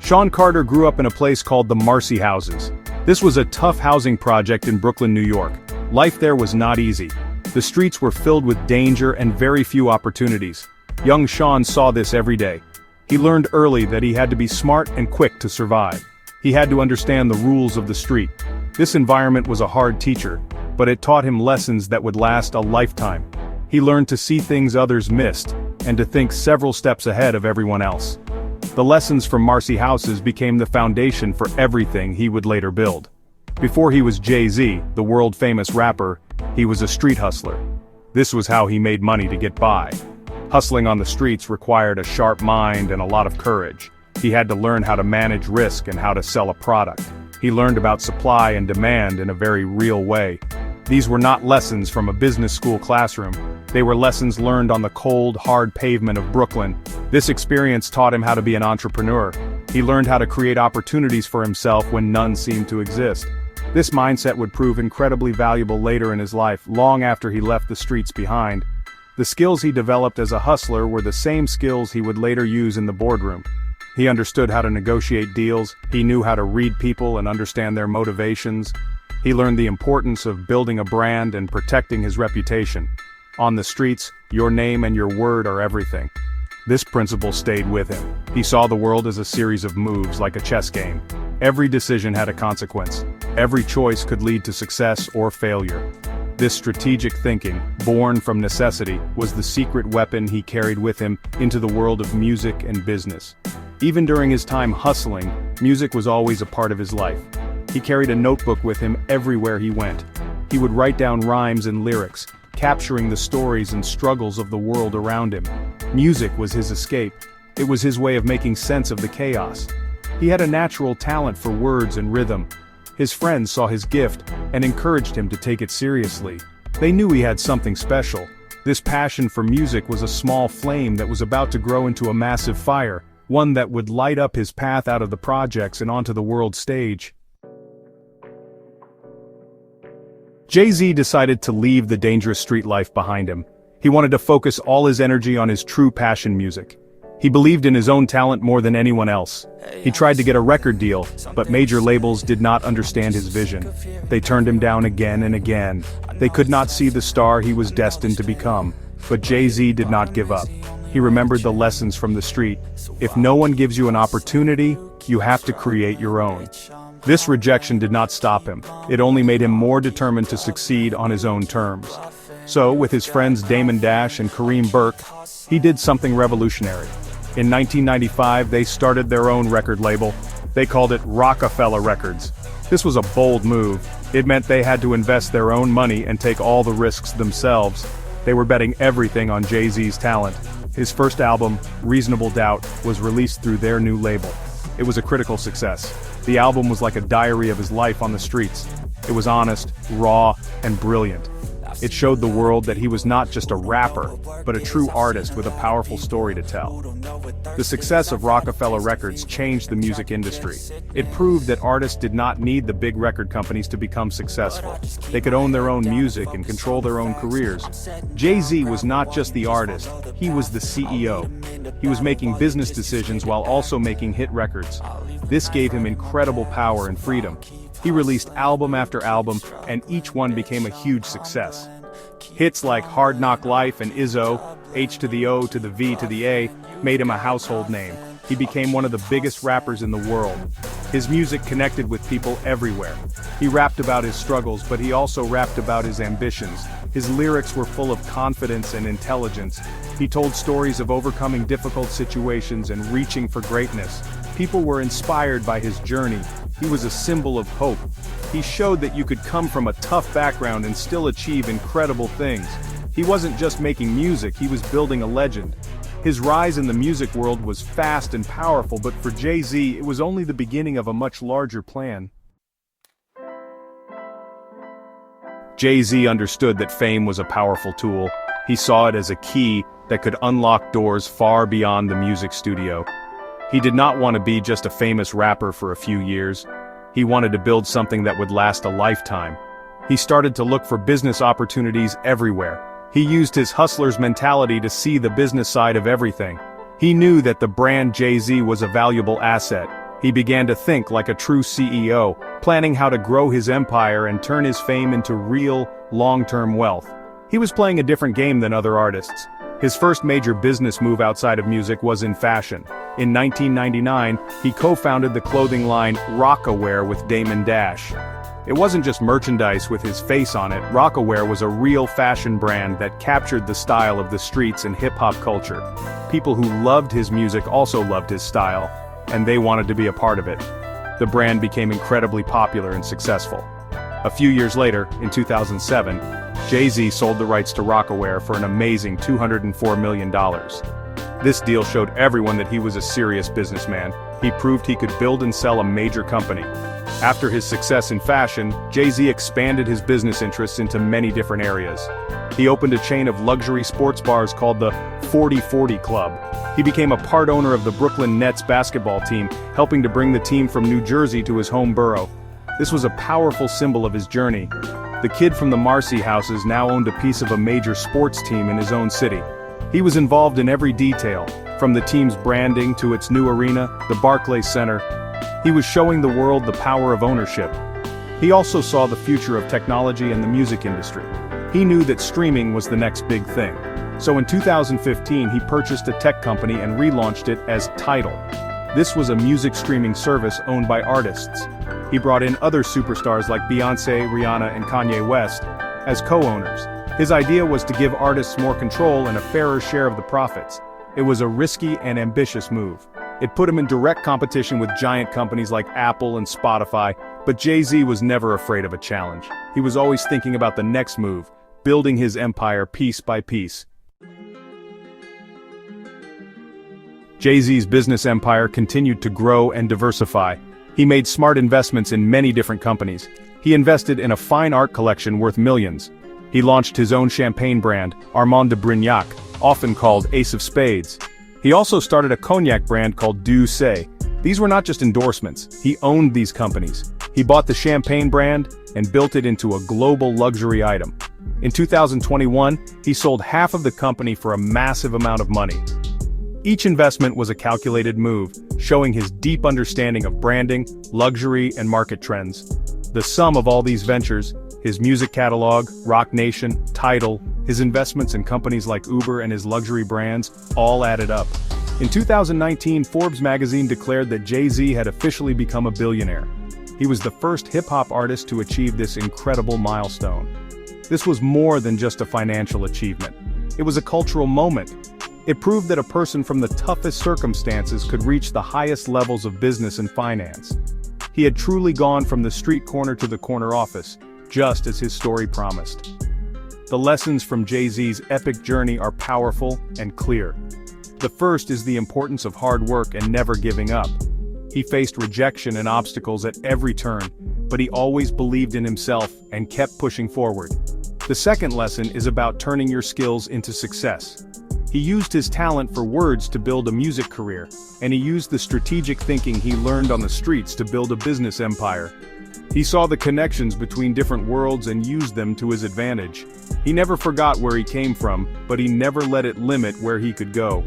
Sean Carter grew up in a place called the Marcy Houses. This was a tough housing project in Brooklyn, New York. Life there was not easy. The streets were filled with danger and very few opportunities. Young Sean saw this every day. He learned early that he had to be smart and quick to survive. He had to understand the rules of the street. This environment was a hard teacher, but it taught him lessons that would last a lifetime. He learned to see things others missed, and to think several steps ahead of everyone else. The lessons from Marcy Houses became the foundation for everything he would later build. Before he was Jay-Z, the world-famous rapper, he was a street hustler. This was how he made money to get by. Hustling on the streets required a sharp mind and a lot of courage. He had to learn how to manage risk and how to sell a product. He learned about supply and demand in a very real way. These were not lessons from a business school classroom. They were lessons learned on the cold, hard pavement of Brooklyn. This experience taught him how to be an entrepreneur. He learned how to create opportunities for himself when none seemed to exist. This mindset would prove incredibly valuable later in his life, long after he left the streets behind. The skills he developed as a hustler were the same skills he would later use in the boardroom. He understood how to negotiate deals, he knew how to read people and understand their motivations. He learned the importance of building a brand and protecting his reputation. On the streets, your name and your word are everything. This principle stayed with him. He saw the world as a series of moves, like a chess game. Every decision had a consequence. Every choice could lead to success or failure. This strategic thinking, born from necessity, was the secret weapon he carried with him into the world of music and business. Even during his time hustling, music was always a part of his life. He carried a notebook with him everywhere he went. He would write down rhymes and lyrics, capturing the stories and struggles of the world around him. Music was his escape. It was his way of making sense of the chaos. He had a natural talent for words and rhythm. His friends saw his gift and encouraged him to take it seriously. They knew he had something special. This passion for music was a small flame that was about to grow into a massive fire, one that would light up his path out of the projects and onto the world stage. Jay-Z decided to leave the dangerous street life behind him. He wanted to focus all his energy on his true passion, music. He believed in his own talent more than anyone else. He tried to get a record deal, but major labels did not understand his vision. They turned him down again and again. They could not see the star he was destined to become. But Jay-Z did not give up. He remembered the lessons from the street. If no one gives you an opportunity, you have to create your own. This rejection did not stop him. It only made him more determined to succeed on his own terms. So, with his friends Damon Dash and Kareem Burke, he did something revolutionary. In 1995, they started their own record label. They called it Roc-A-Fella Records. This was a bold move. It meant they had to invest their own money and take all the risks themselves. They were betting everything on Jay-Z's talent. His first album, Reasonable Doubt, was released through their new label. It was a critical success. The album was like a diary of his life on the streets. It was honest, raw, and brilliant. It showed the world that he was not just a rapper, but a true artist with a powerful story to tell. The success of Roc-A-Fella Records changed the music industry. It proved that artists did not need the big record companies to become successful. They could own their own music and control their own careers. Jay-Z was not just the artist, he was the CEO. He was making business decisions while also making hit records. This gave him incredible power and freedom. He released album after album, and each one became a huge success. Hits like Hard Knock Life and Izzo, H to the O to the V to the A, made him a household name. He became one of the biggest rappers in the world. His music connected with people everywhere. He rapped about his struggles, but he also rapped about his ambitions. His lyrics were full of confidence and intelligence. He told stories of overcoming difficult situations and reaching for greatness. People were inspired by his journey. He was a symbol of hope. He showed that you could come from a tough background and still achieve incredible things. He wasn't just making music, he was building a legend. His rise in the music world was fast and powerful, but for Jay-Z, it was only the beginning of a much larger plan. Jay-Z understood that fame was a powerful tool. He saw it as a key that could unlock doors far beyond the music studio. He did not want to be just a famous rapper for a few years. He wanted to build something that would last a lifetime. He started to look for business opportunities everywhere. He used his hustler's mentality to see the business side of everything. He knew that the brand Jay-Z was a valuable asset. He began to think like a true CEO, planning how to grow his empire and turn his fame into real, long-term wealth. He was playing a different game than other artists. His first major business move outside of music was in fashion. In 1999, he co-founded the clothing line Rocawear with Damon Dash. It wasn't just merchandise with his face on it. Rocawear was a real fashion brand that captured the style of the streets and hip-hop culture. People who loved his music also loved his style, and they wanted to be a part of it. The brand became incredibly popular and successful. A few years later, in 2007, Jay-Z sold the rights to Rocawear for an amazing $204 million. This deal showed everyone that he was a serious businessman. He proved he could build and sell a major company. After his success in fashion, Jay-Z expanded his business interests into many different areas. He opened a chain of luxury sports bars called the 40/40 Club. He became a part owner of the Brooklyn Nets basketball team, helping to bring the team from New Jersey to his home borough. This was a powerful symbol of his journey. The kid from the Marcy houses now owned a piece of a major sports team in his own city. He was involved in every detail, from the team's branding to its new arena, the Barclays Center. He was showing the world the power of ownership. He also saw the future of technology and the music industry. He knew that streaming was the next big thing. So in 2015 he purchased a tech company and relaunched it as Tidal. This was a music streaming service owned by artists. He brought in other superstars like Beyoncé, Rihanna, and Kanye West as co-owners. His idea was to give artists more control and a fairer share of the profits. It was a risky and ambitious move. It put him in direct competition with giant companies like Apple and Spotify, but Jay-Z was never afraid of a challenge. He was always thinking about the next move, building his empire piece by piece. Jay-Z's business empire continued to grow and diversify. He made smart investments in many different companies. He invested in a fine art collection worth millions. He launched his own champagne brand, Armand de Brignac, often called Ace of Spades. He also started a cognac brand called Douce. These were not just endorsements, he owned these companies. He bought the champagne brand and built it into a global luxury item. In 2021, he sold half of the company for a massive amount of money. Each investment was a calculated move, showing his deep understanding of branding, luxury, and market trends. The sum of all these ventures, his music catalog, Roc Nation, Tidal, his investments in companies like Uber and his luxury brands, all added up. In 2019, Forbes magazine declared that Jay-Z had officially become a billionaire. He was the first hip-hop artist to achieve this incredible milestone. This was more than just a financial achievement. It was a cultural moment. It proved that a person from the toughest circumstances could reach the highest levels of business and finance. He had truly gone from the street corner to the corner office, just as his story promised. The lessons from Jay-Z's epic journey are powerful and clear. The first is the importance of hard work and never giving up. He faced rejection and obstacles at every turn, but he always believed in himself and kept pushing forward. The second lesson is about turning your skills into success. He used his talent for words to build a music career, and he used the strategic thinking he learned on the streets to build a business empire. He saw the connections between different worlds and used them to his advantage. He never forgot where he came from, but he never let it limit where he could go.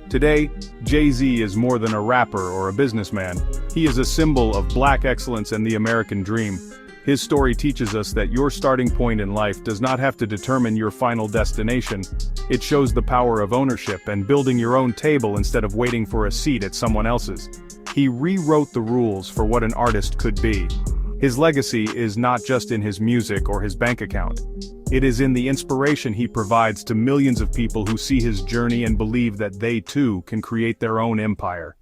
Today, Jay-Z is more than a rapper or a businessman. He is a symbol of Black excellence and the American dream. His story teaches us that your starting point in life does not have to determine your final destination. It shows the power of ownership and building your own table instead of waiting for a seat at someone else's. He rewrote the rules for what an artist could be. His legacy is not just in his music or his bank account. It is in the inspiration he provides to millions of people who see his journey and believe that they too can create their own empire.